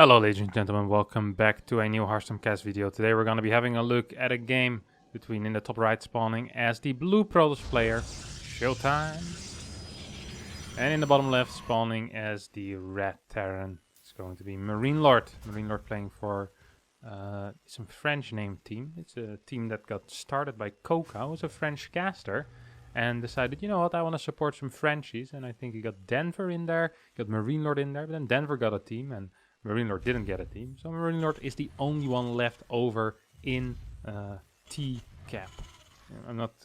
Hello ladies and gentlemen, welcome back to a new HarstemCast video. Today we're going to be having a look at a game between, in the top right spawning as the blue Protoss player, ShoWTimE, and in the bottom left spawning as the red Terran. It's going to be Marinelord. Marinelord playing for some French named team. It's a team that got started by Coca, who's a French caster, and decided, you know what, I want to support some Frenchies, and I think he got Denver in there, got Marinelord in there, but then Denver got a team, and Marinelord didn't get a team, so Marinelord is the only one left over in T-Cap. I'm not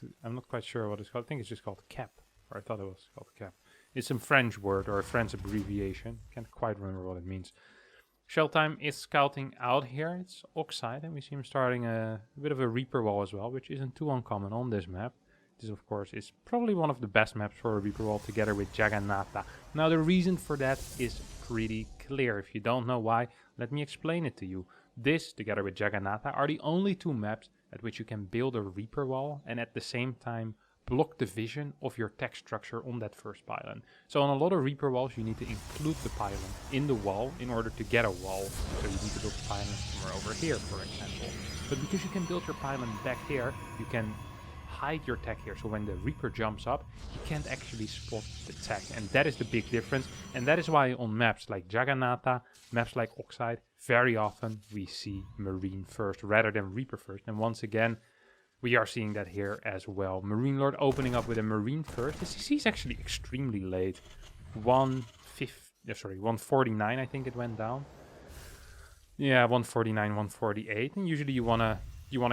quite sure what it's called. I think it's just called Cap, or I thought it was called Cap. It's some French word or a French abbreviation. Can't quite remember what it means. ShoWTimE is scouting out here. It's Oxide, and we see him starting a bit of a Reaper wall as well, which isn't too uncommon on this map. This, of course, is probably one of the best maps for a Reaper wall together with Jagannatha. Now, the reason for that is pretty clear. If you don't know why, let me explain it to you. This, together with Jagannatha, are the only two maps at which you can build a Reaper wall and at the same time block the vision of your tech structure on that first pylon. So on a lot of Reaper walls, you need to include the pylon in the wall in order to get a wall. So you need to build the pylon somewhere over here, for example. But because you can build your pylon back here, you can hide your tech here, so when the Reaper jumps up, he can't actually spot the tech, and that is the big difference. And that is why on maps like Jagannatha, maps like Oxide, very often we see Marine first rather than Reaper first. And once again, we are seeing that here as well. Marinelord opening up with a Marine first. The CC is actually extremely late. 149 I think it went down. Yeah, 149, 148, and usually you wanna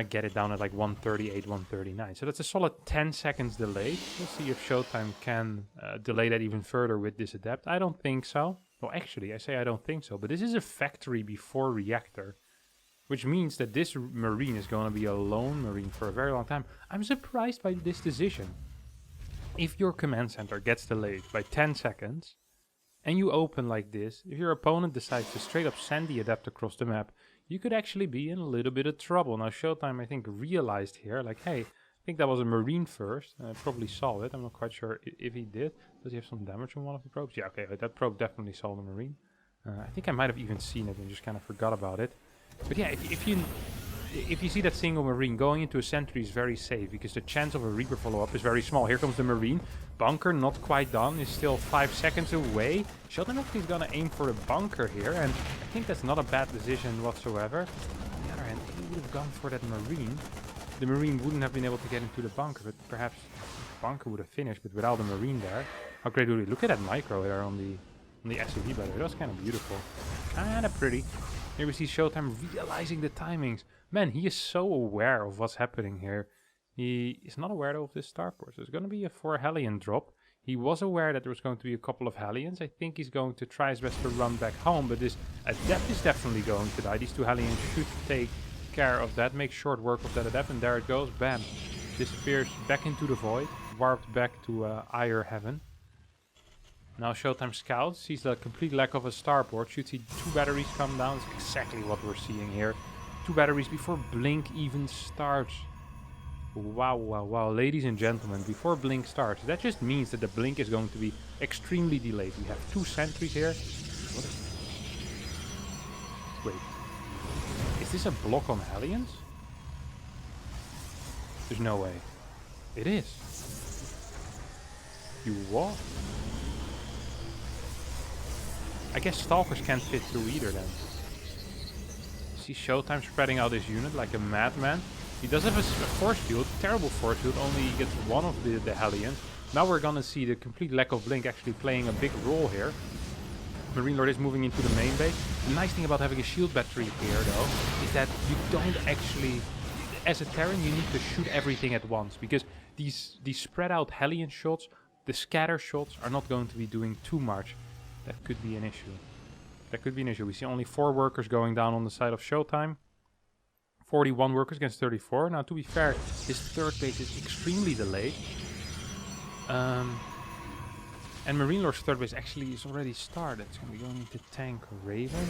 get it down at like 138, 139. So that's a solid 10 seconds delayed. We'll see if ShoWTimE can delay that even further with this adept. I don't think so. Well, actually, I say I don't think so. But this is a factory before reactor, which means that this Marine is going to be a lone Marine for a very long time. I'm surprised by this decision. If your command center gets delayed by 10 seconds, and you open like this, if your opponent decides to straight up send the adept across the map, you could actually be in a little bit of trouble. Now ShoWTimE, I think, realized here, like, hey, I think that was a Marine first. Probably saw it. I'm not quite sure if he did. Does he have some damage on one of the probes? Yeah, okay, that probe definitely saw the Marine. I think I might have even seen it and just kind of forgot about it. But yeah, if you see that single Marine, going into a sentry is very safe because the chance of a Reaper follow-up is very small. Here comes the Marine. Bunker not quite done, is still 5 seconds away. ShoWTimE actually is gonna aim for the bunker here, and I think that's not a bad decision whatsoever. On the other hand, if he would have gone for that Marine, the Marine wouldn't have been able to get into the bunker, but perhaps the bunker would have finished, but without the Marine there. How great would it be? Look at that micro there on the SUV, by the way. That was kind of beautiful. Kind of pretty. Here we see ShoWTimE realizing the timings. Man, he is so aware of what's happening here. He is not aware though of this starport. There's going to be a 4 Hellion drop. He was aware that there was going to be a couple of Hellions. I think he's going to try his best to run back home, but this adept is definitely going to die. These 2 Hellions should take care of that, make short work of that adept, and there it goes. Bam. Disappears back into the void, warped back to Ire Heaven. Now ShoWTimE scouts, sees the complete lack of a starport, should see 2 batteries come down. That's exactly what we're seeing here. 2 batteries before Blink even starts. Wow, wow, wow. Ladies and gentlemen, before Blink starts, that just means that the Blink is going to be extremely delayed. We have 2 sentries here. What is... Wait. Is this a block on Hellions? There's no way. It is. You what? I guess Stalkers can't fit through either then. See ShoWTimE spreading out his unit like a madman. He does have a force field, terrible force field, only gets one of the Hellions. Now we're gonna see the complete lack of Blink actually playing a big role here. Marinelord is moving into the main base. The nice thing about having a shield battery here though, is that you don't actually, as a Terran, you need to shoot everything at once. Because these spread out Hellion shots, the scatter shots are not going to be doing too much. That could be an issue. That could be an issue. We see only 4 workers going down on the side of ShoWTimE. 41 workers against 34. Now, to be fair, his third base is extremely delayed. And Marinelord's third base actually is already started. It's going to be going into tank Raven.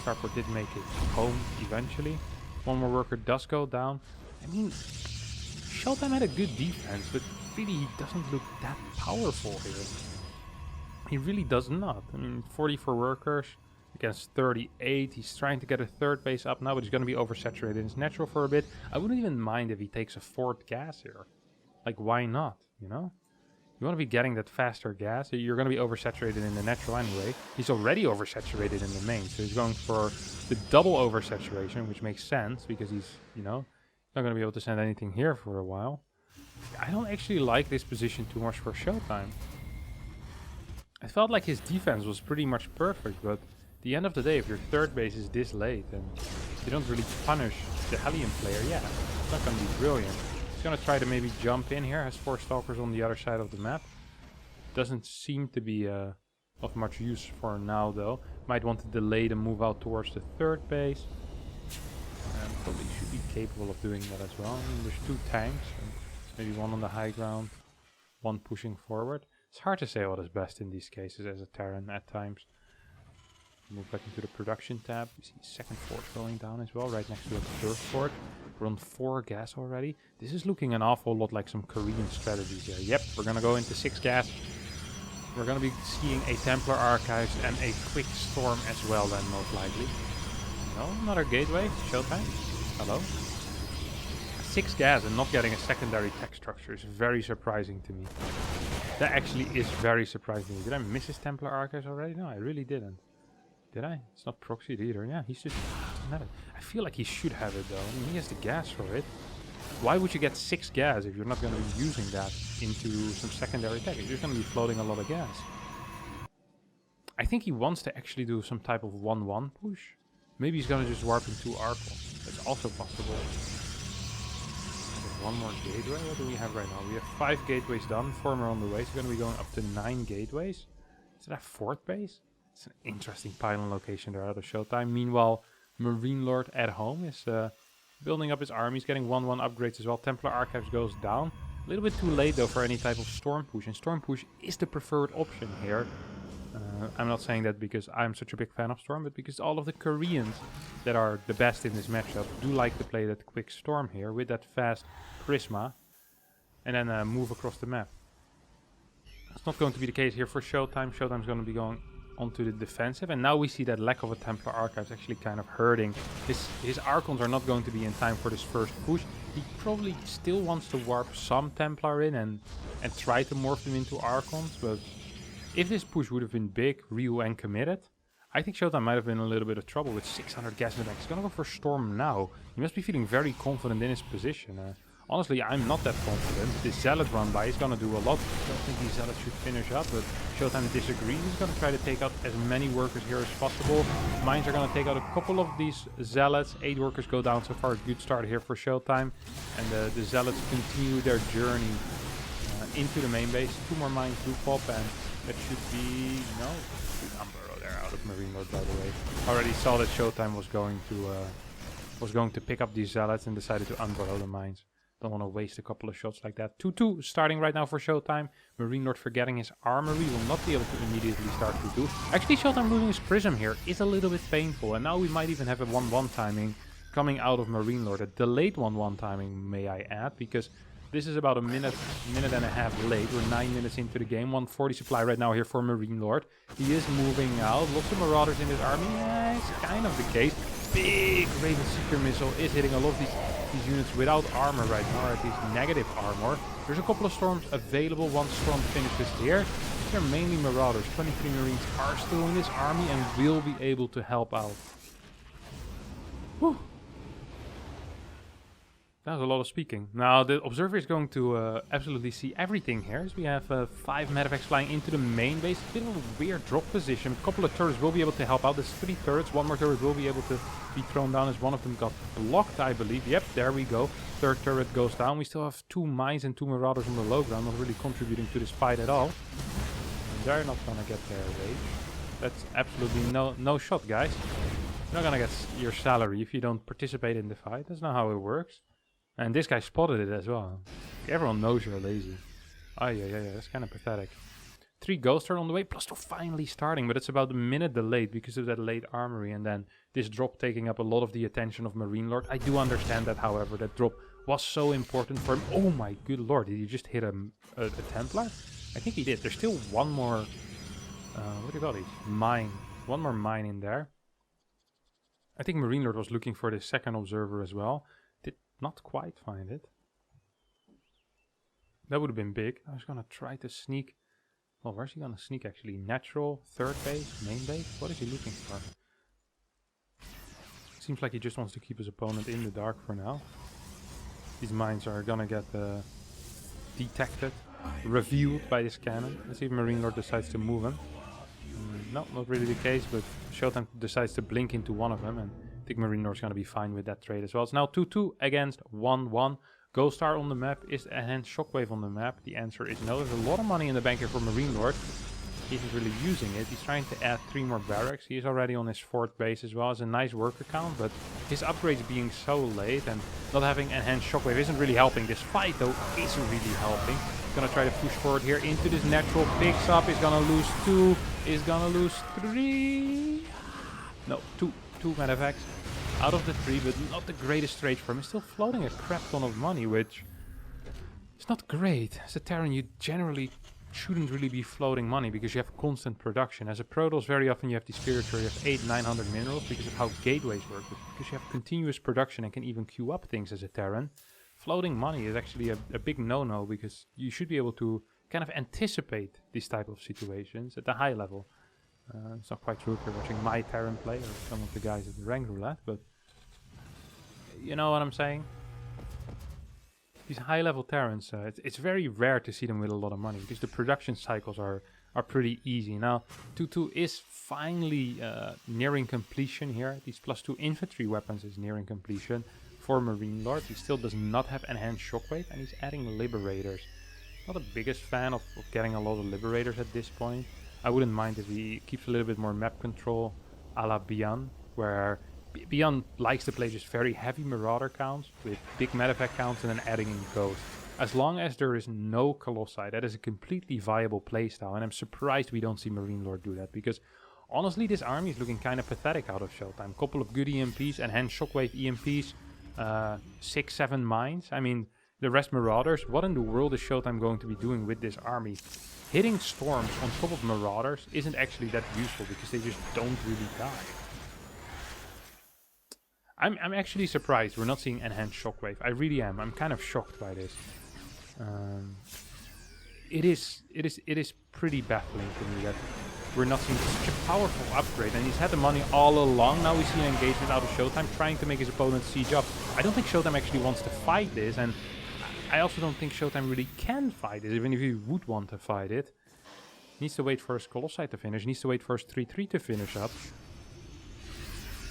Starport did make it home eventually. 1 more worker does go down. I mean, ShoWTimE had a good defense, but really he doesn't look that powerful here. He really does not. I mean, 44 workers, against 38. He's trying to get a third base up now, but he's going to be oversaturated in his natural for a bit. I wouldn't even mind if he takes a fourth gas here. Like, why not, you know? You want to be getting that faster gas. You're going to be oversaturated in the natural anyway. He's already oversaturated in the main, so he's going for the double oversaturation, which makes sense because he's, you know, not going to be able to send anything here for a while. I don't actually like this position too much for ShoWTimE. I felt like his defense was pretty much perfect, but at the end of the day, if your third base is this late and you don't really punish the Hellion player, yeah, it's not going to be brilliant. He's going to try to maybe jump in here, has 4 stalkers on the other side of the map. Doesn't seem to be of much use for now though. Might want to delay the move out towards the third base. And probably should be capable of doing that as well. I mean, there's 2 tanks, maybe one on the high ground, one pushing forward. It's hard to say what is best in these cases as a Terran at times. Move back into the production tab. You see second fort going down as well, right next to the third fort. We're on 4 gas already. This is looking an awful lot like some Korean strategies here. Yep, we're gonna go into 6 gas. We're gonna be seeing a Templar Archives and a quick storm as well then, most likely. No, another gateway. ShoWTimE. Hello. 6 gas and not getting a secondary tech structure is very surprising to me. That actually is very surprising. Did I miss his Templar Archives already? No, I really didn't. Did I? It's not proxied either. Yeah, he's just not it. I feel like he should have it though. I mean, he has the gas for it. Why would you get 6 gas if you're not going to be using that into some secondary tech? You're just going to be floating a lot of gas. I think he wants to actually do some type of 1-1 push. Maybe he's going to just warp in 2 Archons. That's also possible. One more gateway. What do we have right now? We have 5 gateways done. 4 more on the way. So we're going to be going up to 9 gateways. Is that a 4th base? It's an interesting pylon location there out of ShoWTimE. Meanwhile, Marinelord at home is building up his army. He's getting 1-1 upgrades as well. Templar Archives goes down. A little bit too late though for any type of storm push. And storm push is the preferred option here. I'm not saying that because I'm such a big fan of Storm, but because all of the Koreans that are the best in this matchup do like to play that quick Storm here with that fast Prisma and then move across the map. It's not going to be the case here for ShoWTimE. ShoWTimE's going to be going onto the defensive, and now we see that lack of a Templar Archives actually kind of hurting. His Archons are not going to be in time for this first push. He probably still wants to warp some Templar in and try to morph them into Archons, but if this push would have been big, real and committed, I think ShoWTimE might have been in a little bit of trouble with 600 gas in the back. He's gonna go for Storm now. He must be feeling very confident in his position. Honestly, I'm not that confident. This Zealot run by is gonna do a lot. I don't think these Zealots should finish up, but ShoWTimE disagrees. He's gonna try to take out as many workers here as possible. Mines are gonna take out a couple of these Zealots. 8 workers go down so far. Good start here for ShoWTimE. And the Zealots continue their journey into the main base. 2 more mines do pop, and that should be, no, Umbrella there out of Marinelord, by the way. Already saw that ShoWTimE was going to pick up these Zealots and decided to unburrow the mines. Don't want to waste a couple of shots like that. 2-2 starting right now for ShoWTimE. Marinelord forgetting his armory will not be able to immediately start to do. Actually, ShoWTimE losing his Prism here is a little bit painful, and now we might even have a 1-1 timing coming out of Marinelord. A delayed 1-1 timing, may I add, because this is about a minute and a half late. We're 9 minutes into the game. 140 supply right now here for Marinelord. He is moving out. Lots of Marauders in his army. Yeah, it's kind of the case. Big Raven Seeker missile is hitting a lot of these units without armor right now, or at least negative armor. There's a couple of storms available. 1 storm finishes here. They're mainly Marauders. 23 Marines are still in this army and will be able to help out. Whew. That was a lot of speaking. Now, the Observer is going to absolutely see everything here. So we have 5 Medivacs flying into the main base. A bit of a weird drop position. A couple of turrets will be able to help out. There's 3 turrets. 1 more turret will be able to be thrown down as one of them got blocked, I believe. Yep, there we go. 3rd turret goes down. We still have 2 mines and 2 Marauders on the low ground, not really contributing to this fight at all. And they're not gonna get their rage. That's absolutely no shot, guys. You're not gonna get your salary if you don't participate in the fight. That's not how it works. And this guy spotted it as well. Everyone knows you're lazy. Oh, yeah, that's kind of pathetic. 3 Ghosts are on the way, plus 2 finally starting, but it's about a minute delayed because of that late armory, and then this drop taking up a lot of the attention of Marinelord. I do understand that, however, that drop was so important for him. Oh my good lord, did he just hit a Templar? I think he did. There's still 1 more, what do you call these? Mine One more mine in there. I think Marinelord was looking for the second observer as well. Did not quite find it. That would have been big. I was gonna try to sneak. Well, where's he gonna sneak actually? Natural, third base, main base? What is he looking for? Seems like he just wants to keep his opponent in the dark for now. These mines are gonna get detected, revealed by this cannon. Let's see if Marinelord decides to move him. No, not really the case, but ShoWTimE decides to blink into one of them, and I think Marinelord's gonna be fine with that trade as well. It's now 2-2 against 1-1. Ghost Star on the map. Is Enhanced Shockwave on the map? The answer is no. There's a lot of money in the bank here for Marinelord. He isn't really using it. He's trying to add 3 more barracks. He is already on his 4th base as well. It's a nice worker count, but his upgrades being so late and not having Enhanced Shockwave isn't really helping. This fight, though, isn't really helping. He's gonna try to push forward here into this natural. Picks up. He's gonna lose 2. He's gonna lose 3. No, 2 medavacs. Out of the 3, but not the greatest trade for him. He's still floating a crap ton of money, which is not great. As a Terran, you generally shouldn't really be floating money because you have constant production. As a Protoss, very often you have these periods where you have 800-900 minerals because of how gateways work. But because you have continuous production and can even queue up things as a Terran, floating money is actually a big no-no because you should be able to kind of anticipate these type of situations at the high level. It's not quite true if you're watching my Terran play or some of the guys at the Rank Roulette, but you know what I'm saying? These high-level Terrans, it's very rare to see them with a lot of money because the production cycles are pretty easy. Now, 2-2 is finally nearing completion here. These +2 infantry weapons is nearing completion for Marinelord. He still does not have Enhanced Shockwave and he's adding Liberators. Not the biggest fan of getting a lot of Liberators at this point. I wouldn't mind if he keeps a little bit more map control a la Bian, where Bian likes to play just very heavy Marauder counts with big medevac counts and then adding in Ghost. As long as there is no Colossi, that is a completely viable playstyle, and I'm surprised we don't see Marinelord do that, because honestly this army is looking kind of pathetic out of ShoWTimE. Couple of good EMPs, Enhanced Shockwave EMPs, 6-7 mines. I mean, the rest Marauders. What in the world is ShoWTimE going to be doing with this army? Hitting Storms on top of Marauders isn't actually that useful because they just don't really die. I'm actually surprised we're not seeing Enhanced Shockwave. I really am. I'm kind of shocked by this. It is pretty baffling to me that we're not seeing such a powerful upgrade. And he's had the money all along. Now we see an engagement out of ShoWTimE trying to make his opponent siege up. I don't think ShoWTimE actually wants to fight this, and I also don't think ShoWTimE really can fight it, even if he would want to fight it. He needs to wait for his Colossi to finish. He needs to wait for his 3-3 to finish up.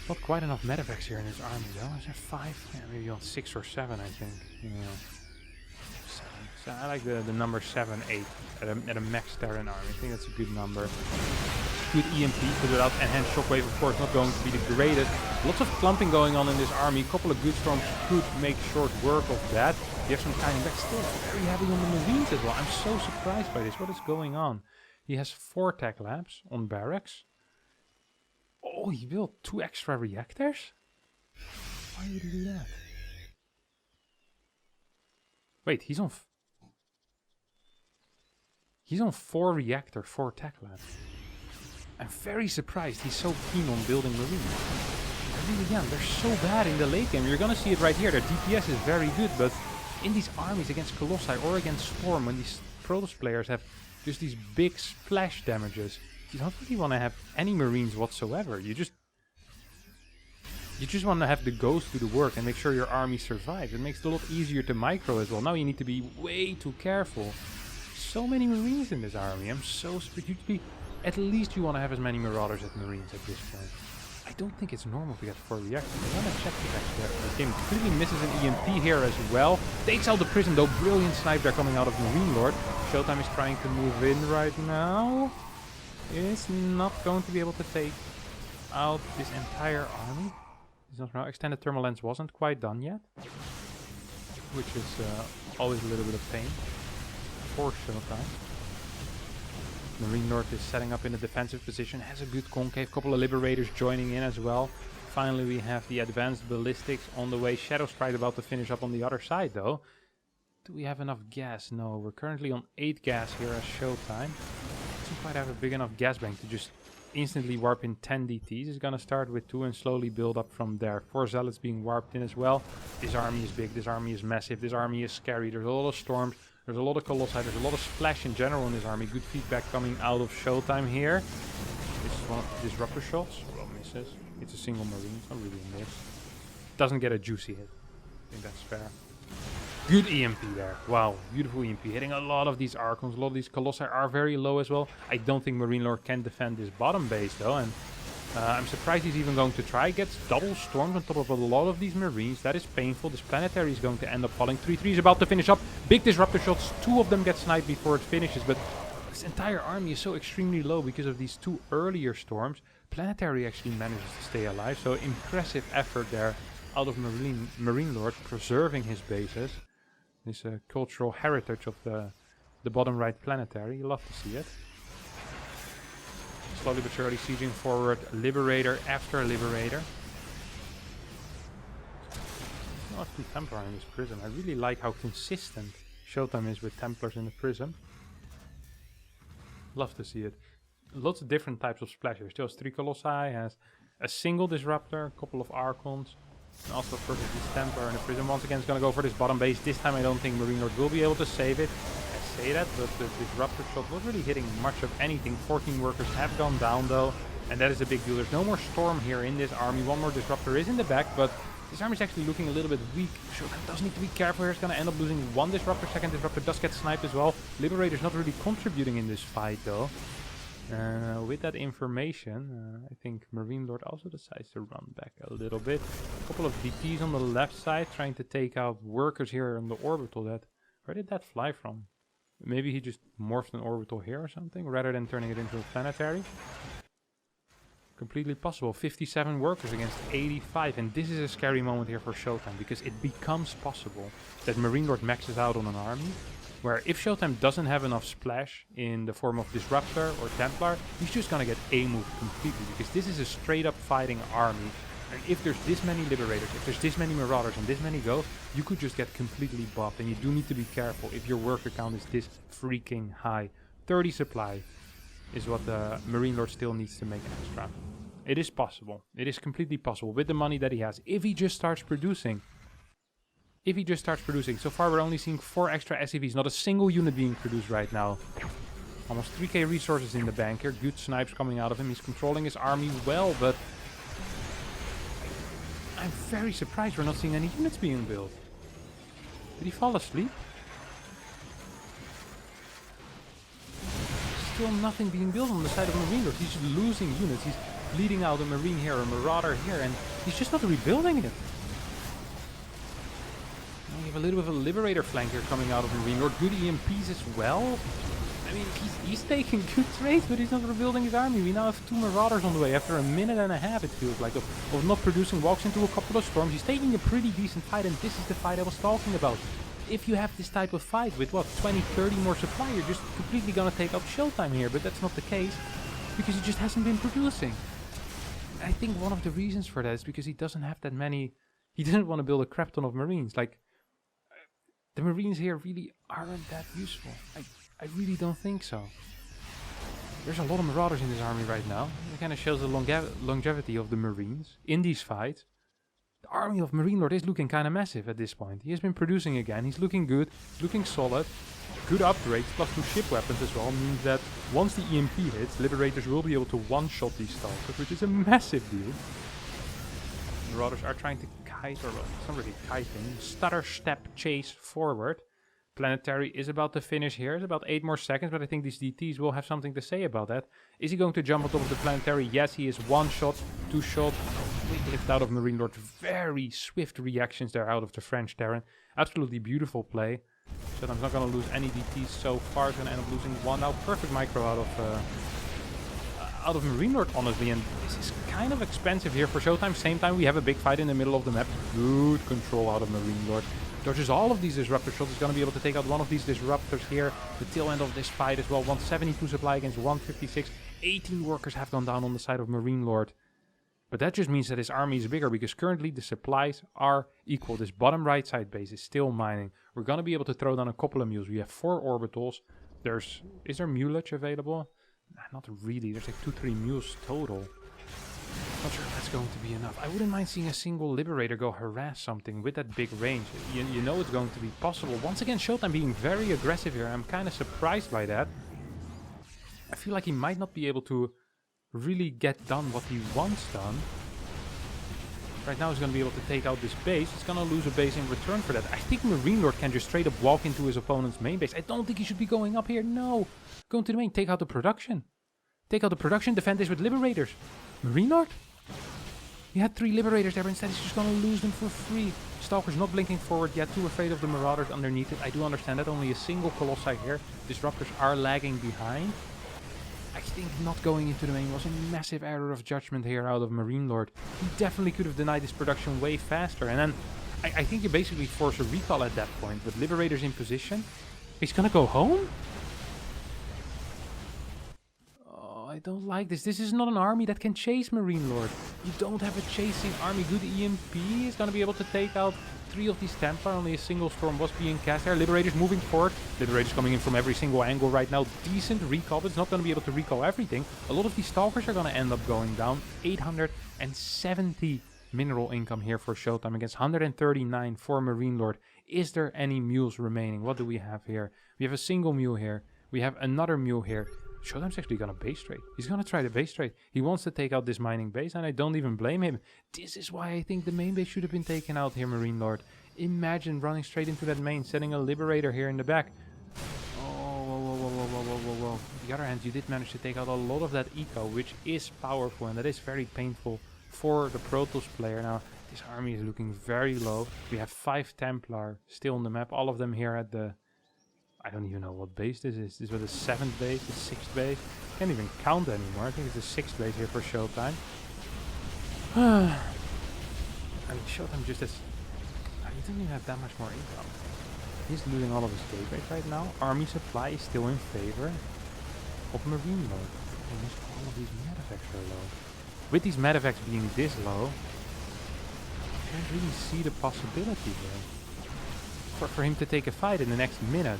Not quite enough medevacs here in his army though. Is there 5? Yeah, maybe on 6 or 7, I think. Yeah. 7. So I like the number 7, 8 at a max Terran army. I think that's a good number. Good EMP, but without Enhanced Shockwave, of course, not going to be the greatest. Lots of clumping going on in this army. A couple of good storms could make short work of that. You have some tiny back still very heavy on the Marines as well. I'm so surprised by this. What is going on? He has 4 tech labs on barracks. Oh, he built 2 extra reactors? Why would he do that? Wait, he's on 4 reactor, 4 tech labs. I'm very surprised he's so keen on building Marines. I really am. They're so bad in the late game. You're gonna see it right here. Their DPS is very good, but in these armies against Colossi or against Storm, when these Protoss players have just these big splash damages, you don't really want to have any Marines whatsoever. You just want to have the Ghost do the work and make sure your army survives. It makes it a lot easier to micro as well. Now you need to be way too careful. So many Marines in this army. I'm so stupid. At least you want to have as many Marauders as Marines at this point. I don't think it's normal to get 4 reactors. I'm gonna check this actually after the game. Completely misses an EMP here as well. Takes out the prison though. Brilliant snipe there coming out of Marinelord. ShoWTimE is trying to move in right now. Is not going to be able to take out this entire army. He's not now. Extended thermal lens wasn't quite done yet, which is always a little bit of pain for ShoWTimE. Marinelord is setting up in a defensive position, has a good concave, couple of Liberators joining in as well. Finally we have the advanced ballistics on the way. Shadow Strike about to finish up on the other side though. Do we have enough gas? No, we're currently on 8 gas here as ShoWTimE. Doesn't quite have a big enough gas bank to just instantly warp in 10 DTs. It's gonna start with 2 and slowly build up from there. 4 zealots being warped in as well. This army is big, this army is massive, this army is scary. There's a lot of storms, there's a lot of colossi, there's a lot of splash in general in this army. Good feedback coming out of ShoWTimE here. This is one of the disruptor shots. Well, misses. It's a single marine, it's not really a miss. Doesn't get a juicy hit. I think that's fair. Good EMP there. Wow, beautiful EMP. Hitting a lot of these Archons. A lot of these Colossi are very low as well. I don't think Marinelord can defend this bottom base though. And I'm surprised he's even going to try. Gets double stormed on top of a lot of these Marines. That is painful. This Planetary is going to end up falling. 3-3 is about to finish up. Big disruptor shots. 2 of them get sniped before it finishes. But this entire army is so extremely low because of these 2 earlier storms. Planetary actually manages to stay alive. So impressive effort there out of Marinelord, preserving his bases. This cultural heritage of the bottom right planetary. You love to see it. Slowly but surely sieging forward, Liberator after Liberator. Not too Templar in this prism. I really like how consistent ShoWTimE is with Templars in the prism. Love to see it. Lots of different types of splashes. Still has 3 Colossi, has a single Disruptor, a couple of Archons. And also of course this Templar in the prism. Once again it's going to go for this bottom base. This time I don't think Marinelord will be able to save it. I say that, but the Disruptor shot was really hitting much of anything. 14 workers have gone down though. And that is a big deal. There's no more Storm here in this army. One more Disruptor is in the back, but this army is actually looking a little bit weak. ShoWTimE does need to be careful here. It's going to end up losing 1 Disruptor. Second Disruptor does get sniped as well. Liberator's not really contributing in this fight though. With that information, I think Marinelord also decides to run back a little bit. A couple of DTs on the left side, trying to take out workers here on the orbital. Where did that fly from? Maybe he just morphed an orbital here or something, rather than turning it into a planetary. Completely possible. 57 workers against 85, and this is a scary moment here for ShoWTimE, because it becomes possible that Marinelord maxes out on an army, where if ShoWTimE doesn't have enough splash in the form of Disruptor or Templar, he's just gonna get A-moved completely, because this is a straight up fighting army. And if there's this many Liberators, if there's this many Marauders and this many Ghosts, you could just get completely bopped, and you do need to be careful if your worker count is this freaking high. 30 supply is what the Marinelord still needs to make extra. It is possible. It is completely possible with the money that he has, if he just starts producing. So far we're only seeing 4 extra SCVs, not a single unit being produced right now. Almost 3k resources in the bank here, good snipes coming out of him, he's controlling his army well, but I'm very surprised we're not seeing any units being built. Did he fall asleep? Still nothing being built on the side of Marinelord. He's just losing units, he's bleeding out a Marine here, a Marauder here, and he's just not rebuilding it. We have a little bit of a Liberator flank here coming out of Marinelord. Good EMPs as well. I mean, he's taking good trades, but he's not rebuilding his army. We now have 2 Marauders on the way after a minute and a half, it feels like, of not producing. Walks into a couple of storms. He's taking a pretty decent fight, and this is the fight I was talking about. If you have this type of fight with, what, 20, 30 more supply, you're just completely gonna take out ShoWTimE here, but that's not the case, because he just hasn't been producing. I think one of the reasons for that is because he doesn't have that many. He didn't want to build a crap ton of Marines. Like, the Marines here really aren't that useful. I really don't think so. There's a lot of Marauders in this army right now. It kind of shows the longevity of the Marines in these fights. The army of Marinelord is looking kind of massive at this point. He has been producing again. He's looking good, looking solid. Good upgrades, plus 2 ship weapons as well, means that once the EMP hits, Liberators will be able to one-shot these Stalkers, which is a massive deal. Marauders are trying to kite, or well, it's not really kiting, stutter step chase forward. Planetary is about to finish here. It's about 8 more seconds, but I think these DTs will have something to say about that. Is he going to jump on top of the Planetary? Yes, he is. 1 shot, 2 shot. Quick lift out of Marinelord. Very swift reactions there out of the French Terran. Absolutely beautiful play. ShoWTimE's not going to lose any DTs so far. He's going to end up losing 1 now. Perfect micro out of Marinelord, honestly, and this is kind of expensive here for ShoWTimE. Same time, we have a big fight in the middle of the map. Good control out of Marinelord. Dodges all of these Disruptor shots. He's going to be able to take out one of these Disruptors here. The tail end of this fight as well. 172 supply against 156. 18 workers have gone down on the side of Marinelord. But that just means that his army is bigger, because currently the supplies are equal. This bottom right side base is still mining. We're going to be able to throw down a couple of mules. We have 4 orbitals. Is there mulage available? Not really. There's like 2-3 mules total. Not sure if that's going to be enough. I wouldn't mind seeing a single Liberator go harass something with that big range. You know it's going to be possible. Once again, ShoWTimE being very aggressive here. I'm kind of surprised by that. I feel like he might not be able to really get done what he wants done. Right now he's going to be able to take out this base. He's going to lose a base in return for that. I think Marinelord can just straight up walk into his opponent's main base. I don't think he should be going up here. No. Go into the main. Take out the production. Take out the production. Defend this with Liberators. Marinelord? He had 3 Liberators there, but instead he's just going to lose them for free. Stalker's not blinking forward yet. Too afraid of the Marauders underneath it. I do understand that. Only a single Colossi here. Disruptors are lagging behind. I think not going into the main was a massive error of judgment here out of Marinelord. He definitely could have denied his production way faster. And then I think you basically force a recall at that point. With Liberators in position. He's gonna go home? Oh, I don't like this. This is not an army that can chase Marinelord. You don't have a chasing army. Good EMP is gonna be able to take out 3 of these Templar. Only a single storm was being cast there. Liberators moving forward. Liberators coming in from every single angle right now. Decent recall, but it's not going to be able to recall everything. A lot of these Stalkers are going to end up going down. 870 mineral income here for ShoWTimE against 139 for Marinelord. Is there any mules remaining? What do we have here? We have a single mule here. We have another mule here. ShoWTimE's actually going to base trade. He's going to try the base trade. He wants to take out this mining base, and I don't even blame him. This is why I think the main base should have been taken out here, Marinelord. Imagine running straight into that main, setting a Liberator here in the back. Oh, whoa. On the other hand, you did manage to take out a lot of that eco, which is powerful, and that is very painful for the Protoss player. Now, this army is looking very low. We have 5 Templar still on the map, all of them here at the... I don't even know what base this is. This was the 7th base, the 6th base. Can't even count anymore. I think it's the 6th base here for ShoWTimE. I mean, ShoWTimE just has... he doesn't even have that much more income. He's losing all of his gateway right now. Army supply is still in favor of Marinelord. And all of these medevacts are low. With these medevacts being this low, I can't really see the possibility there. For him to take a fight in the next minute.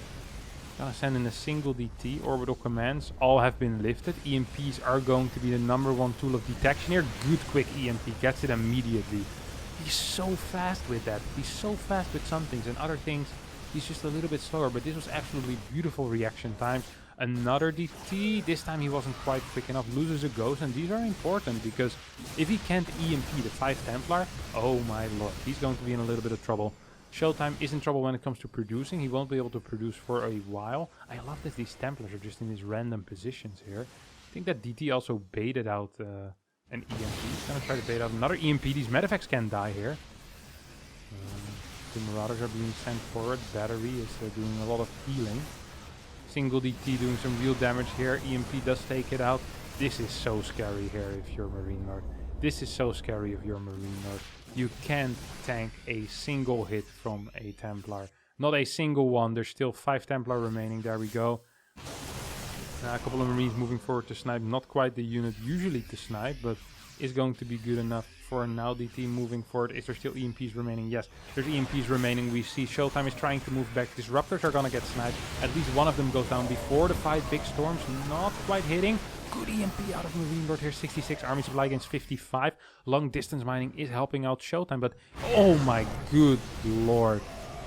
Gonna send in a single DT. Orbital commands all have been lifted. EMPs are going to be the #1 tool of detection here. Good quick EMP, gets it immediately. He's so fast with that. He's so fast with some things, and other things he's just a little bit slower. But this was absolutely beautiful reaction times. Another DT. This time he wasn't quite quick enough. Loses a ghost, and these are important because if he can't EMP the 5 Templar, oh my lord, he's going to be in a little bit of trouble. ShoWTimE is in trouble when it comes to producing. He won't be able to produce for a while. I love that these Templars are just in these random positions here. I think that DT also baited out an EMP. He's gonna try to bait out another EMP. These medevacts can die here. The Marauders are being sent forward. Battery is doing a lot of healing. Single DT doing some real damage here. EMP does take it out. This is so scary here if you're Marinelord. This is so scary if you're Marinelord. You can't tank a single hit from a Templar. Not a single one. There's still 5 Templar remaining. There we go. A couple of Marines moving forward to snipe. Not quite the unit usually to snipe, but is going to be good enough for now. DT moving forward. Is there still EMPs remaining? Yes, there's EMPs remaining. We see ShoWTimE is trying to move back. Disruptors are going to get sniped. At least one of them goes down before the 5 big storms. Not quite hitting. Good EMP out of Marinelord here. 66 army supply against 55. Long distance mining is helping out ShoWTimE, but oh my good lord.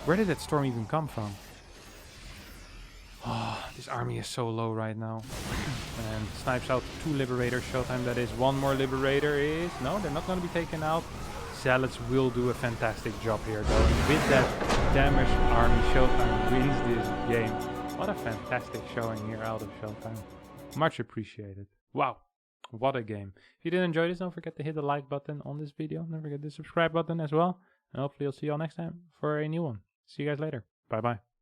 Where did that storm even come from? Oh, this army is so low right now. And snipes out 2 Liberators. ShoWTimE, that is. One more Liberator is... No, they're not going to be taken out. Zealots will do a fantastic job here, though. And with that damaged army, ShoWTimE wins this game. What a fantastic showing here out of ShoWTimE. Much appreciated. Wow, what a game. If you did enjoy this, don't forget to hit the like button on this video. Don't forget the subscribe button as well. And hopefully I'll see you all next time for a new one. See you guys later. Bye bye.